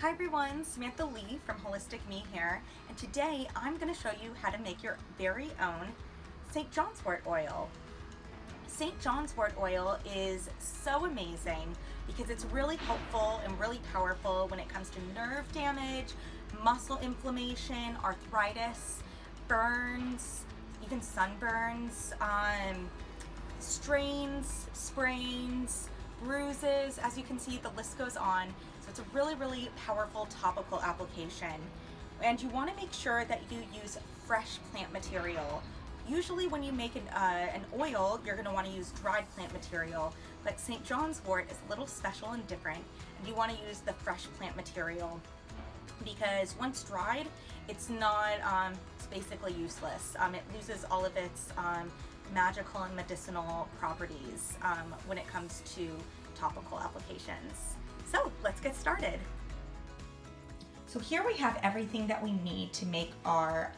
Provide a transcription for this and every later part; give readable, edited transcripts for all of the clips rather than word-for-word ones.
Hi everyone, Samantha Lee from Holistic Me here, and today I'm going to show you how to make your very own St. John's Wort Oil. St. John's Wort Oil is so amazing because it's really helpful and really powerful when it comes to nerve damage, muscle inflammation, arthritis, burns, even sunburns, strains, sprains, bruises. As you can see, the list goes on. So it's a really powerful topical application. And you want to make sure that you use fresh plant material. Usually when you make an oil, you're going to want to use dried plant material, but St. John's wort is a little special and different, and you want to use the fresh plant material because once dried, it's basically useless. It loses all of its magical and medicinal properties when it comes to topical applications. So let's get started. So here we have everything that we need to make our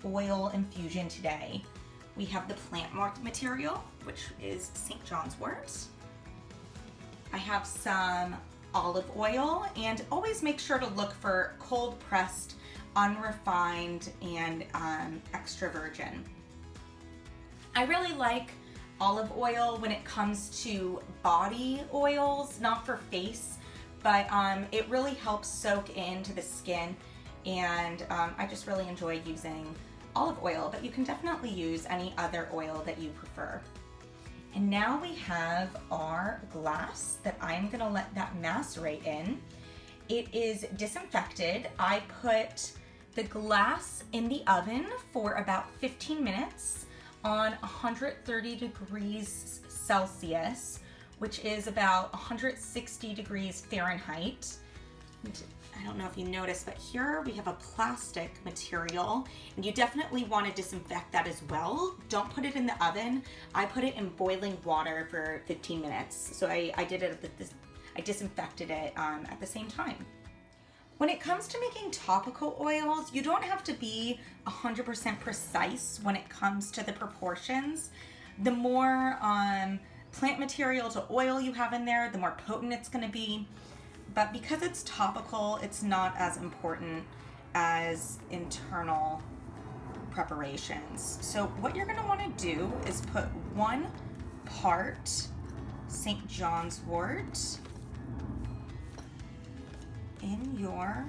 oil infusion today. We have the plant material, which is St. John's wort. I have some olive oil, and always make sure to look for cold pressed, unrefined, and extra virgin. I really like olive oil when it comes to body oils, not for face, but it really helps soak into the skin, and I just really enjoy using olive oil, but you can definitely use any other oil that you prefer. And now we have our glass that I'm gonna let that macerate in. It is disinfected. I put the glass in the oven for about 15 minutes on 130 degrees Celsius, which is about 160 degrees Fahrenheit. I don't know if you noticed, but here we have a plastic material, and you definitely want to disinfect that as well. Don't put it in the oven. I put it in boiling water for 15 minutes. So I did it I disinfected it at the same time. When it comes to making topical oils, you don't have to be 100% precise when it comes to the proportions. The more plant material to oil you have in there, the more potent it's going to be. But because it's topical, it's not as important as internal preparations. So what you're going to want to do is put 1 part St. John's wort in your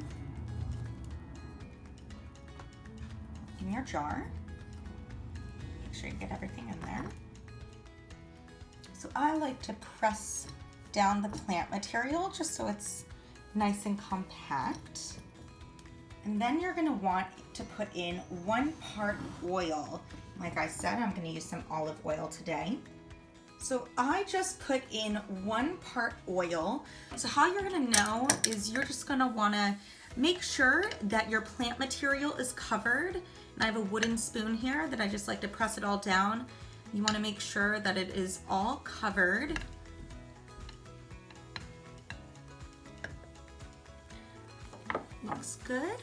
jar. Make sure you get everything in there. So I like to press down the plant material just so it's nice and compact. And then you're going to want to put in 1 part oil. Like I said, I'm going to use some olive oil today. So I just put in 1 part oil. So how you're going to know is you're just going to want to make sure that your plant material is covered. And I have a wooden spoon here that I just like to press it all down. You want to make sure that it is all covered. Looks good.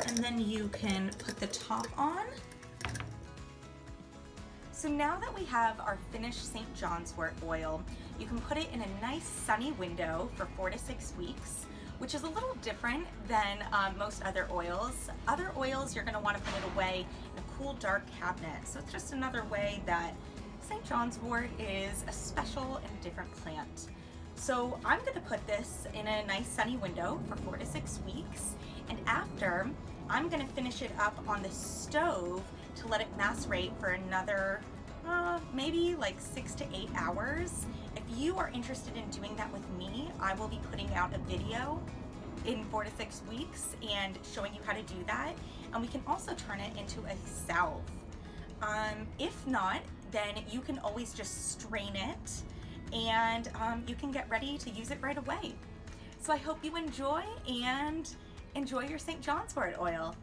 And then you can put the top on. So now that we have our finished St. John's wort oil, you can put it in a nice sunny window for 4 to 6 weeks, which is a little different than most other oils. Other oils, you're gonna wanna put it away in a cool, dark cabinet. So it's just another way that St. John's wort is a special and different plant. So I'm gonna put this in a nice sunny window for 4 to 6 weeks, and after, I'm gonna finish it up on the stove to let it macerate for another maybe like 6 to 8 hours. If you are interested in doing that with me, I will be putting out a video in 4 to 6 weeks and showing you how to do that. And we can also turn it into a salve. If not, then you can always just strain it, and you can get ready to use it right away. So I hope you enjoy your St. John's wort oil.